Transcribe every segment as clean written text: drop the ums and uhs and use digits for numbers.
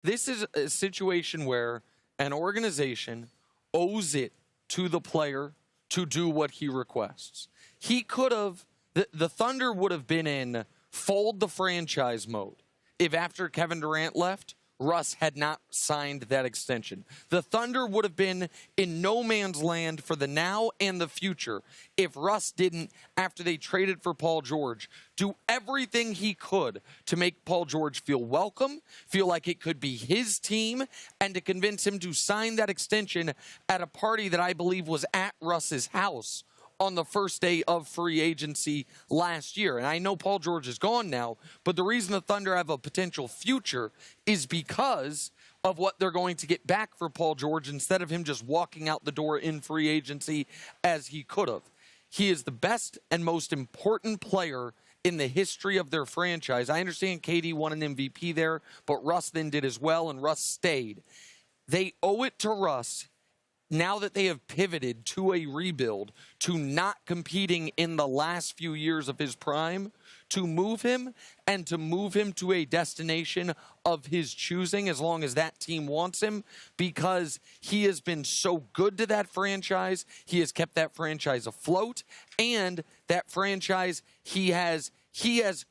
This is a situation where an organization owes it to the player to do what he requests. He could have, the Thunder would have been in fold the franchise mode if after Kevin Durant left, Russ had not signed that extension. The Thunder would have been in no man's land for the now and the future if Russ didn't, after they traded for Paul George, do everything he could to make Paul George feel welcome, feel like it could be his team, and to convince him to sign that extension at a party that I believe was at Russ's house on the first day of free agency last year. And I know Paul George is gone now, but the reason the Thunder have a potential future is because of what they're going to get back for Paul George instead of him just walking out the door in free agency as he could have. He is the best and most important player in the history of their franchise. I understand KD won an MVP there, but Russ then did as well, and Russ stayed. They owe it to Russ, now that they have pivoted to a rebuild, to not competing in the last few years of his prime, to move him and to move him to a destination of his choosing as long as that team wants him, because he has been so good to that franchise. He has kept that franchise afloat, and that franchise, he has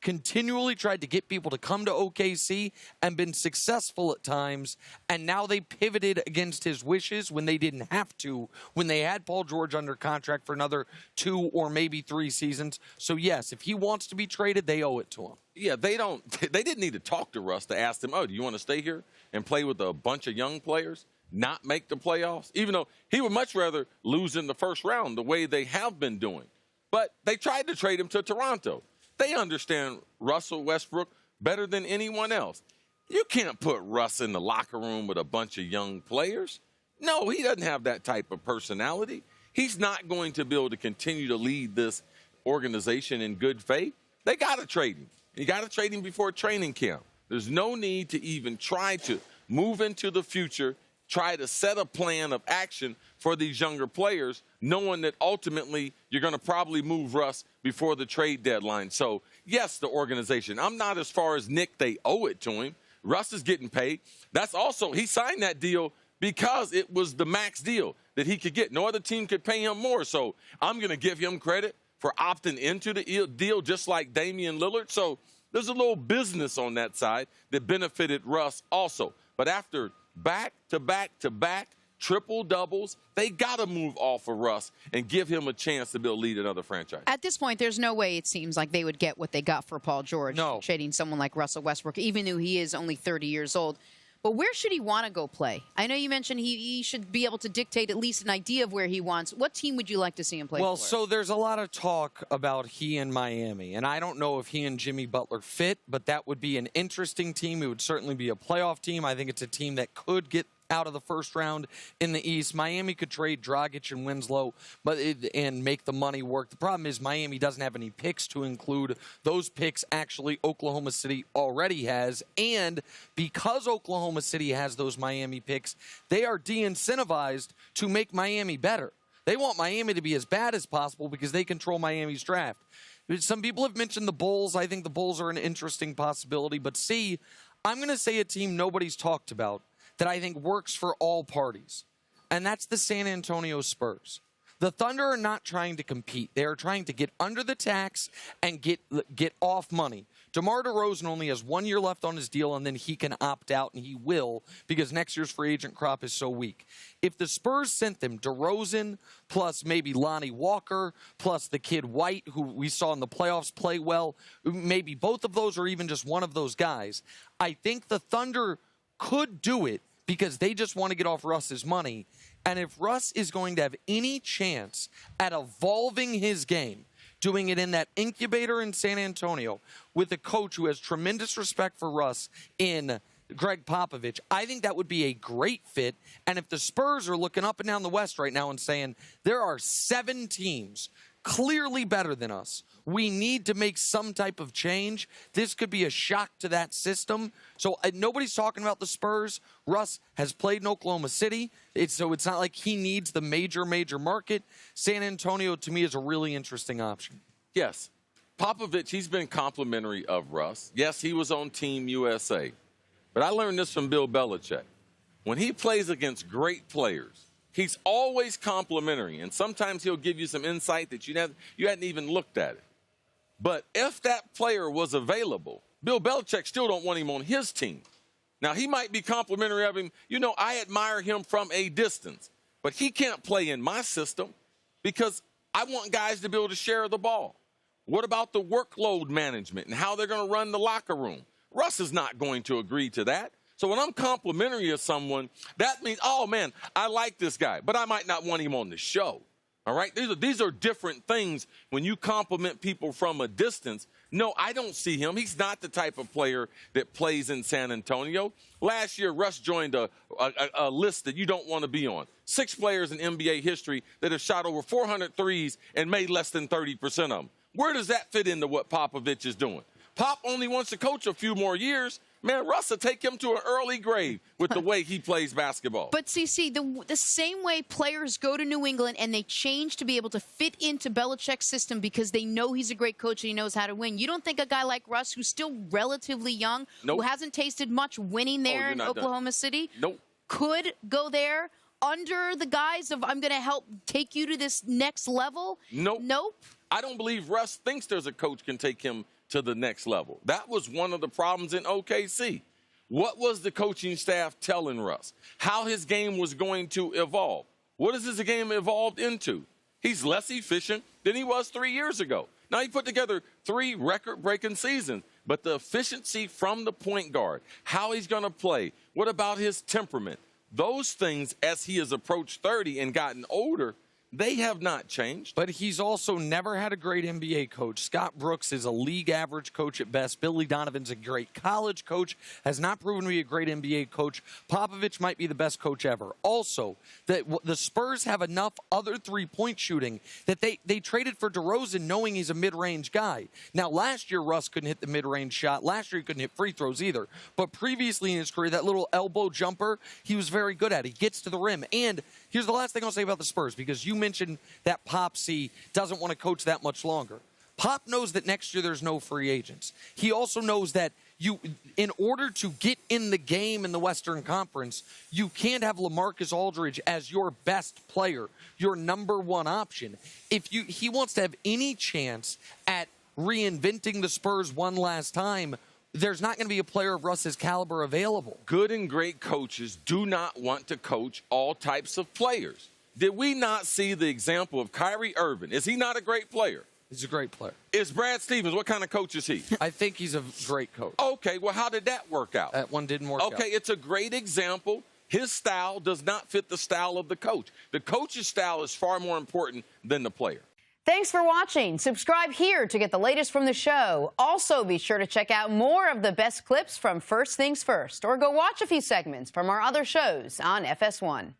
continually tried to get people to come to OKC and been successful at times, and now they pivoted against his wishes when they didn't have to, when they had Paul George under contract for another 2 or maybe 3 seasons. So yes, if he wants to be traded, they owe it to him. Yeah, they didn't need to talk to Russ to ask him, oh, do you want to stay here and play with a bunch of young players, not make the playoffs? Even though he would much rather lose in the first round the way they have been doing. But they tried to trade him to Toronto. They understand Russell Westbrook better than anyone else. You can't put Russ in the locker room with a bunch of young players. No, he doesn't have that type of personality. He's not going to be able to continue to lead this organization in good faith. They got to trade him. You got to trade him before training camp. There's no need to even try to move into the future, try to set a plan of action for these younger players, knowing that ultimately you're going to probably move Russ before the trade deadline. So, yes, the organization. I'm not as far as Nick, they owe it to him. Russ is getting paid. That's also, he signed that deal because it was the max deal that he could get. No other team could pay him more. So I'm going to give him credit for opting into the deal, just like Damian Lillard. So there's a little business on that side that benefited Russ also. But after back-to-back-to-back triple doubles, they got to move off of Russ and give him a chance to be able to lead another franchise. At this point, there's no way it seems like they would get what they got for Paul George, trading someone like Russell Westbrook, even though he is only 30 years old. But where should he want to go play? I know you mentioned he should be able to dictate at least an idea of where he wants. What team would you like to see him play for? Well, so there's a lot of talk about he and Miami, and I don't know if he and Jimmy Butler fit, but that would be an interesting team. It would certainly be a playoff team. I think it's a team that could get out of the first round in the East. Miami could trade Dragic and Winslow and make the money work. The problem is Miami doesn't have any picks to include. Those picks actually Oklahoma City already has, and because Oklahoma City has those Miami picks, they are de-incentivized to make Miami better. They want Miami to be as bad as possible because they control Miami's draft. Some people have mentioned the Bulls. I think the Bulls are an interesting possibility, but I'm going to say a team nobody's talked about that I think works for all parties, and that's the San Antonio Spurs. The Thunder are not trying to compete. They are trying to get under the tax and get off money. DeMar DeRozan only has 1 year left on his deal, and then he can opt out, and he will, because next year's free agent crop is so weak. If the Spurs sent them DeRozan plus maybe Lonnie Walker plus the kid White, who we saw in the playoffs play well, maybe both of those or even just one of those guys, I think the Thunder could do it, because they just want to get off Russ's money. And if Russ is going to have any chance at evolving his game, doing it in that incubator in San Antonio with a coach who has tremendous respect for Russ in Greg Popovich, I think that would be a great fit. And if the Spurs are looking up and down the West right now and saying, there are 7 teams clearly better than us, we need to make some type of change, this could be a shock to that system. So nobody's talking about the Spurs. Russ has played in Oklahoma City, so it's not like he needs the major market. San Antonio, to me, is a really interesting option. Yes. Popovich, he's been complimentary of Russ. Yes, he was on Team USA. But I learned this from Bill Belichick. When he plays against great players, he's always complimentary, and sometimes he'll give you some insight that you hadn't even looked at it. But if that player was available, Bill Belichick still don't want him on his team. Now, he might be complimentary of him. You know, I admire him from a distance, but he can't play in my system because I want guys to be able to share the ball. What about the workload management and how they're going to run the locker room? Russ is not going to agree to that. So when I'm complimentary of someone, that means, oh, man, I like this guy, but I might not want him on the show. All right? These are different things when you compliment people from a distance. No, I don't see him. He's not the type of player that plays in San Antonio. Last year, Russ joined a list that you don't want to be on. 6 players in NBA history that have shot over 400 threes and made less than 30% of them. Where does that fit into what Popovich is doing? Pop only wants to coach a few more years. Man, Russ will take him to an early grave with the way he plays basketball. But, CC, the same way players go to New England and they change to be able to fit into Belichick's system because they know he's a great coach and he knows how to win. You don't think a guy like Russ, who's still relatively young, who hasn't tasted much winning there in Oklahoma City, could go there under the guise of, I'm going to help take you to this next level? Nope. I don't believe Russ thinks there's a coach can take him to the next level. That was one of the problems in OKC. What was the coaching staff telling Russ? How his game was going to evolve. What has his game evolved into? He's less efficient than he was 3 years ago. Now, he put together 3 record-breaking seasons, but the efficiency from the point guard, how he's going to play, what about his temperament? Those things, as he has approached 30 and gotten older, they have not changed. But he's also never had a great NBA coach. Scott Brooks is a league average coach at best. Billy Donovan's a great college coach, has not proven to be a great NBA coach. Popovich might be the best coach ever. Also, the Spurs have enough other three-point shooting that they traded for DeRozan knowing he's a mid-range guy. Now, last year, Russ couldn't hit the mid-range shot. Last year, he couldn't hit free throws either. But previously in his career, that little elbow jumper, he was very good at. He gets to the rim. And here's the last thing I'll say about the Spurs, because you mentioned that Popsy doesn't want to coach that much longer. Pop knows that next year there's no free agents. He also knows that in order to get in the game in the Western Conference, you can't have LaMarcus Aldridge as your best player, your number one option. He wants to have any chance at reinventing the Spurs one last time, there's not going to be a player of Russ's caliber available. Good and great coaches do not want to coach all types of players. Did we not see the example of Kyrie Irving? Is he not a great player? He's a great player. Is Brad Stevens, what kind of coach is he? I think he's a great coach. Okay, well, how did that work out? That one didn't work out. Okay, it's a great example. His style does not fit the style of the coach. The coach's style is far more important than the player. Thanks for watching. Subscribe here to get the latest from the show. Also, be sure to check out more of the best clips from First Things First, or go watch a few segments from our other shows on FS1.